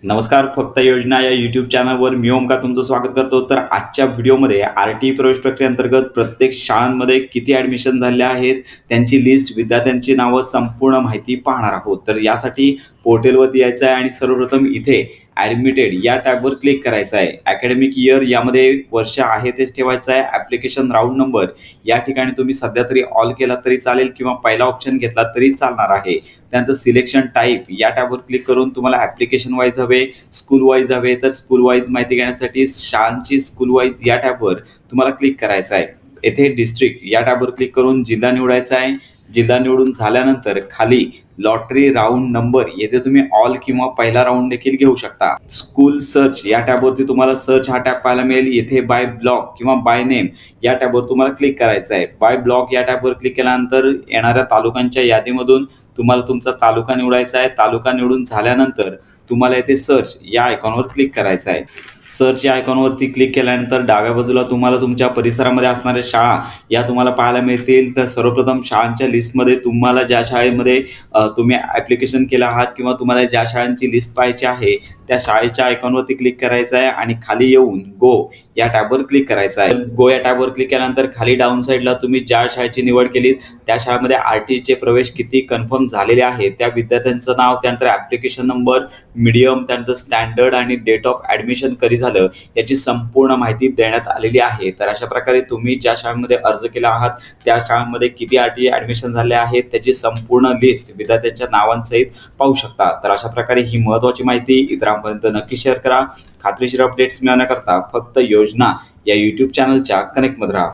नमस्कार. फक्त योजना या यूट्यूब चॅनलवर मी ओमकार तुमचं स्वागत करतो. तर आजच्या व्हिडिओमध्ये आर-टी प्रवेश प्रक्रियेअंतर्गत प्रत्येक शाळांमध्ये किती ॲडमिशन झाले आहेत, त्यांची लिस्ट, विद्यार्थ्यांची नावं, संपूर्ण माहिती पाहणार आहोत. तर यासाठी पोर्टलवरती यायचं आहे आणि सर्वप्रथम इथे ॲडमिटेड या टॅबवर क्लिक करायचं आहे. अकॅडमिक इयर यामध्ये वर्ष आहे तेच ठेवायचं आहे. ॲप्लिकेशन राऊंड नंबर या ठिकाणी तुम्ही सध्या तरी ऑल केला तरी चालेल किंवा पहिला ऑप्शन घेतला तरी चालणार आहे. त्यानंतर सिलेक्शन टाईप या टॅबवर क्लिक करून तुम्हाला ॲप्लिकेशन वाईज हवे, स्कूल वाईज हवे, तर स्कूल वाईज माहिती घेण्यासाठी शाळांची स्कूल वाईज या टॅबवर तुम्हाला क्लिक करायचं आहे. येथे डिस्ट्रिक्ट या टॅबवर क्लिक करून जिल्हा निवडायचा आहे. जिल्हा निवडून झाल्यानंतर खाली लॉटरी राऊंड नंबर येथे तुम्ही ऑल किंवा पहिला राऊंड देखील घेऊ शकता. स्कूल सर्च या टॅबवरती तुम्हाला सर्च हा टॅब पाहायला मिळेल. येथे बाय ब्लॉक किंवा बाय नेम या टॅबवर तुम्हाला क्लिक करायचं आहे. बाय ब्लॉक या टॅबवर क्लिक केल्यानंतर येणाऱ्या तालुक्यांच्या यादीमधून तुम्हाला तुमचा तालुका निवडायचा आहे. तालुका निवडून झाल्यानंतर तुम्हाला येथे सर्च या आयकॉनवर क्लिक करायचं आहे. सर्च या आयकॉनवरती क्लिक केल्यानंतर डाव्या बाजूला तुम्हाला तुमच्या परिसरामध्ये असणाऱ्या शाळा या तुम्हाला पाहायला मिळतील. तर सर्वप्रथम शाळांच्या लिस्टमध्ये तुम्हाला ज्या शाळेमध्ये तुम्ही ॲप्लिकेशन केलं आहात किंवा तुम्हाला ज्या शाळांची लिस्ट पाहायची आहे त्या शाळेच्या आयकॉनवरती क्लिक करायचं आहे आणि खाली येऊन गो या टॅबवर क्लिक करायचं आहे. गो या टॅबवर क्लिक केल्यानंतर खाली डाऊन साईडला तुम्ही ज्या शाळेची निवड केली त्या शाळेमध्ये आर-टीचे प्रवेश किती कन्फर्म झालेले आहेत, त्या विद्यार्थ्यांचं नाव, त्यानंतर ॲप्लिकेशन नंबर, मीडियम, त्यानंतर स्टँडर्ड आणि डेट ऑफ ॲडमिशन कधी झालं याची संपूर्ण माहिती देण्यात आलेली आहे. तर अशा प्रकारे तुम्ही ज्या शाळांमध्ये अर्ज केला आहात त्या शाळांमध्ये किती आर-टी ॲडमिशन झाले आहेत त्याची संपूर्ण लिस्ट विद्यार्थ्यांच्या नावांसहित पाहू शकता. तर अशा प्रकारे ही महत्त्वाची माहिती इतरांपर्यंत नक्की शेअर करा. खात्रीशीर अपडेट्स मिळवण्याकरता फक्त योजना या यूट्यूब चॅनलच्या कनेक्टमध्ये राहा.